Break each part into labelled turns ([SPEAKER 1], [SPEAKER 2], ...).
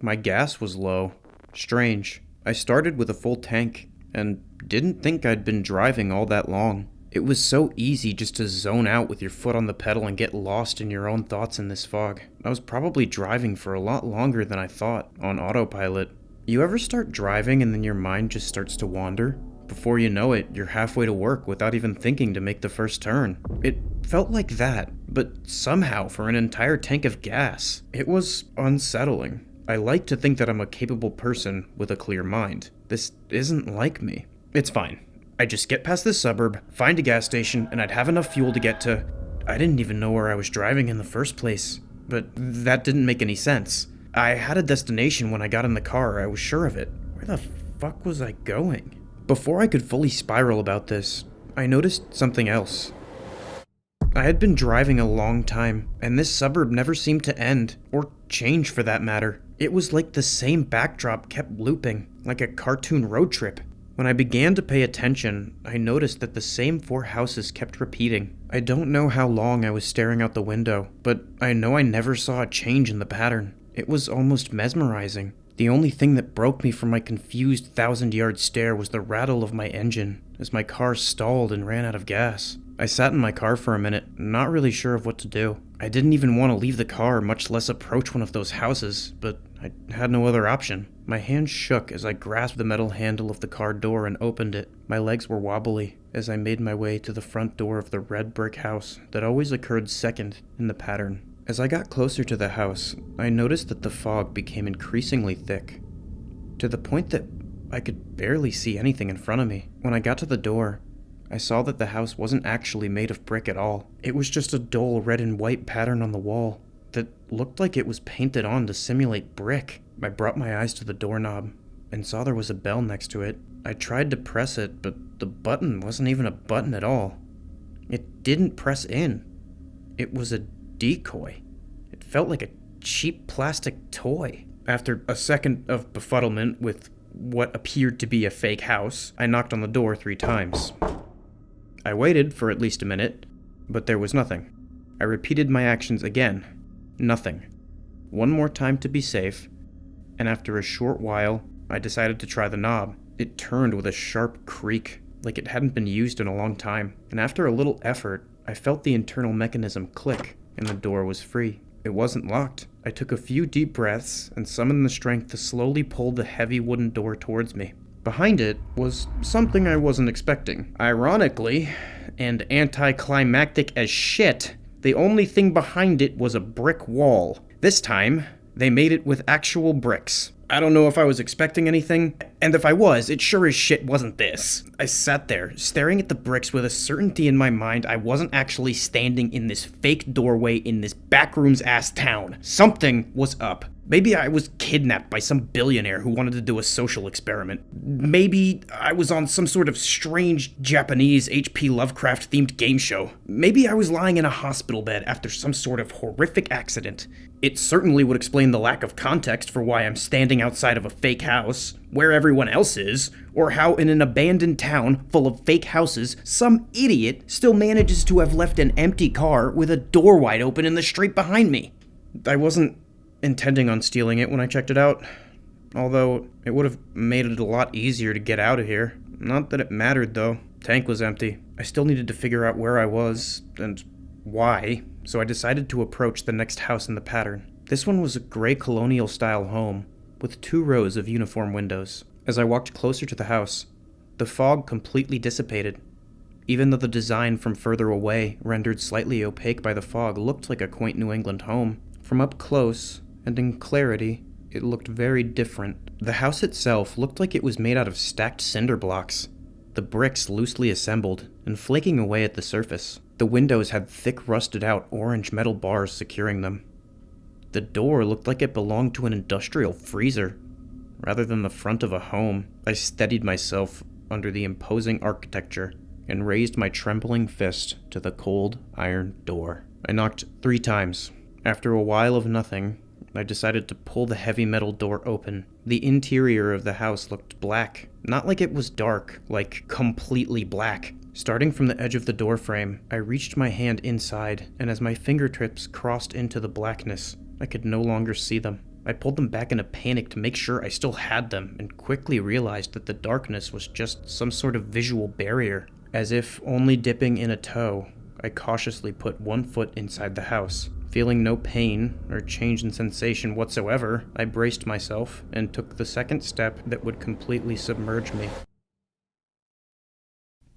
[SPEAKER 1] My gas was low. Strange. I started with a full tank, and didn't think I'd been driving all that long. It was so easy just to zone out with your foot on the pedal and get lost in your own thoughts in this fog. I was probably driving for a lot longer than I thought, on autopilot. You ever start driving and then your mind just starts to wander? Before you know it, you're halfway to work without even thinking to make the first turn. It felt like that, but somehow for an entire tank of gas. It was unsettling. I like to think that I'm a capable person with a clear mind. This isn't like me. It's fine. I just get past this suburb, find a gas station, and I'd have enough fuel to get to... I didn't even know where I was driving in the first place, but that didn't make any sense. I had a destination when I got in the car, I was sure of it. Where the fuck was I going? Before I could fully spiral about this, I noticed something else. I had been driving a long time, and this suburb never seemed to end, or change for that matter. It was like the same backdrop kept looping, like a cartoon road trip. When I began to pay attention, I noticed that the same 4 houses kept repeating. I don't know how long I was staring out the window, but I know I never saw a change in the pattern. It was almost mesmerizing. The only thing that broke me from my confused 1,000-yard stare was the rattle of my engine as my car stalled and ran out of gas. I sat in my car for a minute, not really sure of what to do. I didn't even want to leave the car, much less approach one of those houses, but I had no other option. My hand shook as I grasped the metal handle of the car door and opened it. My legs were wobbly as I made my way to the front door of the red brick house that always occurred second in the pattern. As I got closer to the house, I noticed that the fog became increasingly thick, to the point that I could barely see anything in front of me. When I got to the door, I saw that the house wasn't actually made of brick at all. It was just a dull red and white pattern on the wall that looked like it was painted on to simulate brick. I brought my eyes to the doorknob and saw there was a bell next to it. I tried to press it, but the button wasn't even a button at all. It didn't press in. It was a decoy. It felt like a cheap plastic toy. After a second of befuddlement with what appeared to be a fake house, I knocked on the door 3 times. I waited for at least a minute, but there was nothing. I repeated my actions again. Nothing. One more time to be safe, and after a short while, I decided to try the knob. It turned with a sharp creak, like it hadn't been used in a long time, and after a little effort, I felt the internal mechanism click, and the door was free. It wasn't locked. I took a few deep breaths and summoned the strength to slowly pull the heavy wooden door towards me. Behind it was something I wasn't expecting. Ironically, and anticlimactic as shit, the only thing behind it was a brick wall. This time, they made it with actual bricks. I don't know if I was expecting anything, and if I was, it sure as shit wasn't this. I sat there, staring at the bricks with a certainty in my mind I wasn't actually standing in this fake doorway in this backrooms-ass town. Something was up. Maybe I was kidnapped by some billionaire who wanted to do a social experiment. Maybe I was on some sort of strange Japanese H.P. Lovecraft-themed game show. Maybe I was lying in a hospital bed after some sort of horrific accident. It certainly would explain the lack of context for why I'm standing outside of a fake house, where everyone else is, or how in an abandoned town full of fake houses, some idiot still manages to have left an empty car with a door wide open in the street behind me. I wasn't intending on stealing it when I checked it out, although it would have made it a lot easier to get out of here. Not that it mattered, though. Tank was empty. I still needed to figure out where I was and why, so I decided to approach the next house in the pattern. This one was a gray colonial-style home with 2 rows of uniform windows. As I walked closer to the house, the fog completely dissipated. Even though the design from further away, rendered slightly opaque by the fog, looked like a quaint New England home. From up close, and in clarity, it looked very different. The house itself looked like it was made out of stacked cinder blocks, the bricks loosely assembled and flaking away at the surface. The windows had thick rusted-out orange metal bars securing them. The door looked like it belonged to an industrial freezer, rather than the front of a home. I steadied myself under the imposing architecture and raised my trembling fist to the cold iron door. I knocked 3 times. After a while of nothing, I decided to pull the heavy metal door open. The interior of the house looked black. Not like it was dark, like completely black. Starting from the edge of the doorframe, I reached my hand inside, and as my fingertips crossed into the blackness, I could no longer see them. I pulled them back in a panic to make sure I still had them, and quickly realized that the darkness was just some sort of visual barrier. As if only dipping in a toe, I cautiously put one foot inside the house. Feeling no pain or change in sensation whatsoever, I braced myself and took the second step that would completely submerge me.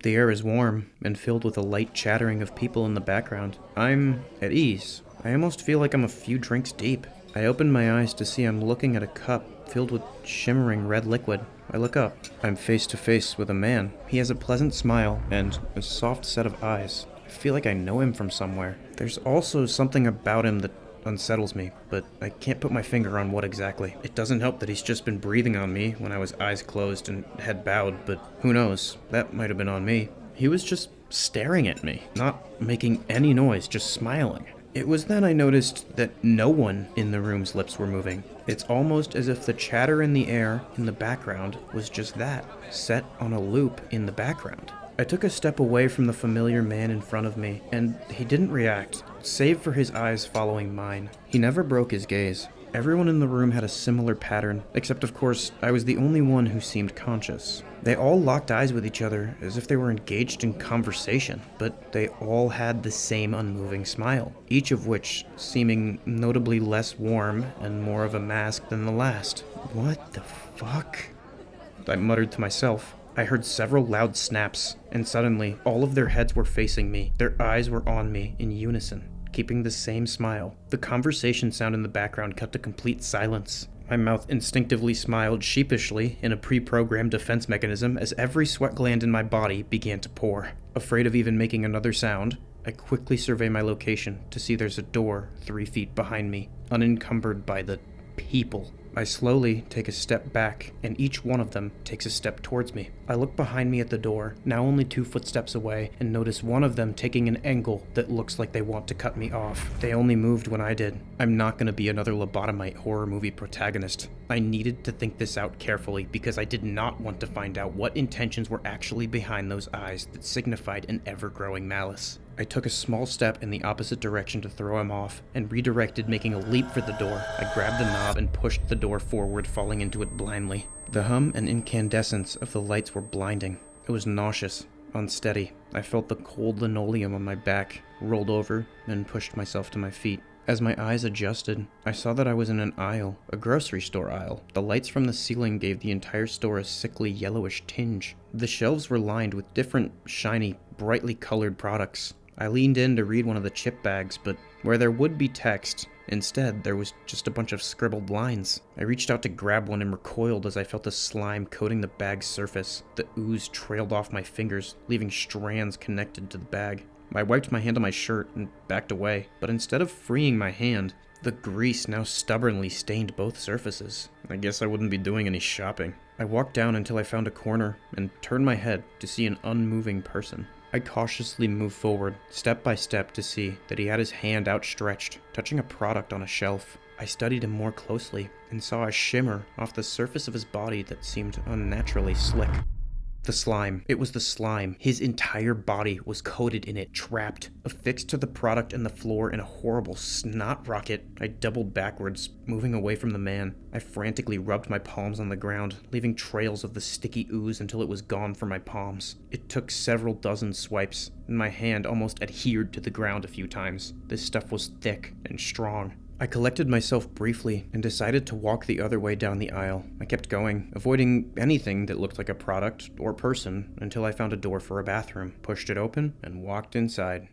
[SPEAKER 1] The air is warm and filled with a light chattering of people in the background. I'm at ease. I almost feel like I'm a few drinks deep. I open my eyes to see I'm looking at a cup filled with shimmering red liquid. I look up. I'm face to face with a man. He has a pleasant smile and a soft set of eyes. I feel like I know him from somewhere. There's also something about him that unsettles me, but I can't put my finger on what exactly. It doesn't help that he's just been breathing on me when I was eyes closed and head bowed, but who knows? That might have been on me. He was just staring at me, not making any noise, just smiling. It was then I noticed that no one in the room's lips were moving. It's almost as if the chatter in the air in the background was just that, set on a loop in the background. I took a step away from the familiar man in front of me, and he didn't react, save for his eyes following mine. He never broke his gaze. Everyone in the room had a similar pattern, except of course, I was the only one who seemed conscious. They all locked eyes with each other as if they were engaged in conversation, but they all had the same unmoving smile, each of which seeming notably less warm and more of a mask than the last. What the fuck? I muttered to myself. I heard several loud snaps, and suddenly, all of their heads were facing me. Their eyes were on me in unison, keeping the same smile. The conversation sound in the background cut to complete silence. My mouth instinctively smiled sheepishly in a pre-programmed defense mechanism as every sweat gland in my body began to pour. Afraid of even making another sound, I quickly survey my location to see there's a door 3 feet behind me, unencumbered by the people. I slowly take a step back, and each one of them takes a step towards me. I look behind me at the door, now only 2 footsteps away, and notice one of them taking an angle that looks like they want to cut me off. They only moved when I did. I'm not going to be another lobotomite horror movie protagonist. I needed to think this out carefully because I did not want to find out what intentions were actually behind those eyes that signified an ever-growing malice. I took a small step in the opposite direction to throw him off, and redirected, making a leap for the door. I grabbed the knob and pushed the door forward, falling into it blindly. The hum and incandescence of the lights were blinding. It was nauseous, unsteady. I felt the cold linoleum on my back, rolled over, and pushed myself to my feet. As my eyes adjusted, I saw that I was in an aisle, a grocery store aisle. The lights from the ceiling gave the entire store a sickly yellowish tinge. The shelves were lined with different, shiny, brightly colored products. I leaned in to read one of the chip bags, but where there would be text, instead there was just a bunch of scribbled lines. I reached out to grab one and recoiled as I felt the slime coating the bag's surface. The ooze trailed off my fingers, leaving strands connected to the bag. I wiped my hand on my shirt and backed away, but instead of freeing my hand, the grease now stubbornly stained both surfaces. I guess I wouldn't be doing any shopping. I walked down until I found a corner and turned my head to see an unmoving person. I cautiously moved forward, step by step, to see that he had his hand outstretched, touching a product on a shelf. I studied him more closely and saw a shimmer off the surface of his body that seemed unnaturally slick. The slime. It was the slime. His entire body was coated in it, trapped, affixed to the product and the floor in a horrible snot rocket. I doubled backwards, moving away from the man. I frantically rubbed my palms on the ground, leaving trails of the sticky ooze until it was gone from my palms. It took several dozen swipes, and my hand almost adhered to the ground a few times. This stuff was thick and strong. I collected myself briefly and decided to walk the other way down the aisle. I kept going, avoiding anything that looked like a product or person until I found a door for a bathroom, pushed it open, and walked inside.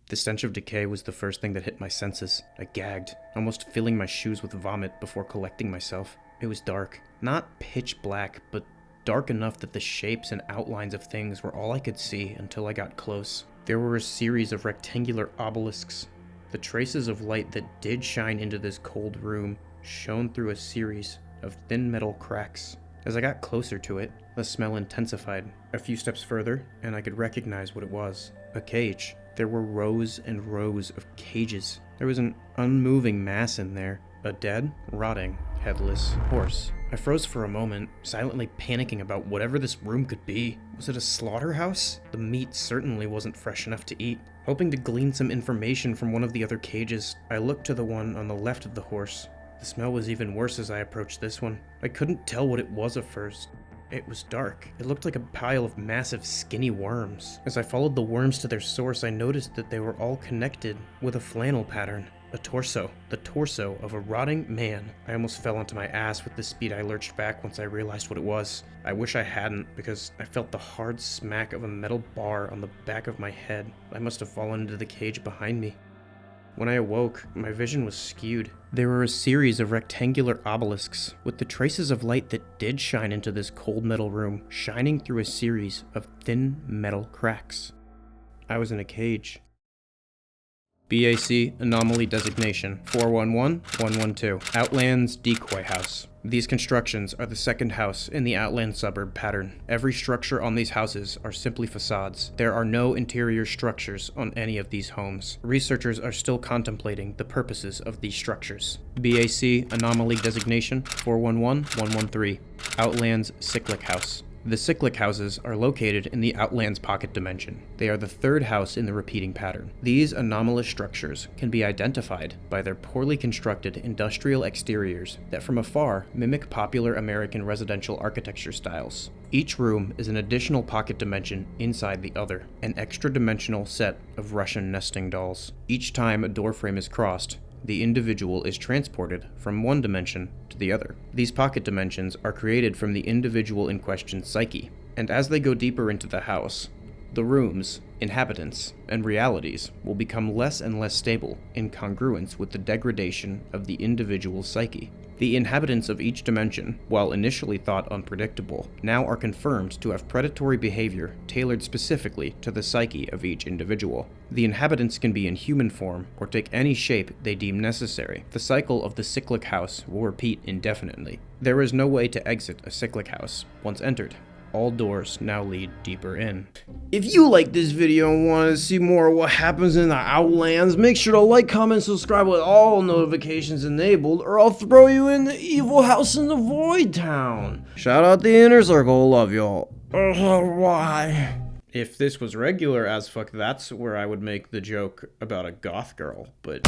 [SPEAKER 1] The stench of decay was the first thing that hit my senses. I gagged, almost filling my shoes with vomit before collecting myself. It was dark. Not pitch black, but dark enough that the shapes and outlines of things were all I could see until I got close. There were a series of rectangular obelisks. The traces of light that did shine into this cold room shone through a series of thin metal cracks. As I got closer to it, the smell intensified. A few steps further, and I could recognize what it was. A cage. There were rows and rows of cages. There was an unmoving mass in there. A dead, rotting, headless horse. I froze for a moment, silently panicking about whatever this room could be. Was it a slaughterhouse? The meat certainly wasn't fresh enough to eat. Hoping to glean some information from one of the other cages, I looked to the one on the left of the horse. The smell was even worse as I approached this one. I couldn't tell what it was at first. It was dark. It looked like a pile of massive, skinny worms. As I followed the worms to their source, I noticed that they were all connected with a flannel pattern. A torso. The torso of a rotting man. I almost fell onto my ass with the speed I lurched back once I realized what it was. I wish I hadn't, because I felt the hard smack of a metal bar on the back of my head. I must have fallen into the cage behind me. When I awoke, my vision was skewed. There were a series of rectangular obelisks, with the traces of light that did shine into this cold metal room, shining through a series of thin metal cracks. I was in a cage. BAC Anomaly Designation 411112 Outlands Decoy House. These constructions are the second house in the Outlands suburb pattern. Every structure on these houses are simply facades. There are no interior structures on any of these homes. Researchers are still contemplating the purposes of these structures. BAC Anomaly Designation 411113 Outlands Cyclic House. The cyclic houses are located in the Outlands pocket dimension. They are the third house in the repeating pattern. These anomalous structures can be identified by their poorly constructed industrial exteriors that from afar mimic popular American residential architecture styles. Each room is an additional pocket dimension inside the other, an extra-dimensional set of Russian nesting dolls. Each time a doorframe is crossed, the individual is transported from one dimension to the other. These pocket dimensions are created from the individual in question's psyche, and as they go deeper into the house, the rooms, inhabitants, and realities will become less and less stable in congruence with the degradation of the individual's psyche. The inhabitants of each dimension, while initially thought unpredictable, now are confirmed to have predatory behavior tailored specifically to the psyche of each individual. The inhabitants can be in human form or take any shape they deem necessary. The cycle of the cyclic house will repeat indefinitely. There is no way to exit a cyclic house once entered. All doors now lead deeper in.
[SPEAKER 2] If you like this video and want to see more of what happens in the Outlands, make sure to like, comment, subscribe with all notifications enabled, or I'll throw you in the evil house in the Void Town. Shout out the Inner Circle, love y'all. Bye.
[SPEAKER 1] If this was regular AzFk, that's where I would make the joke about a goth girl, but...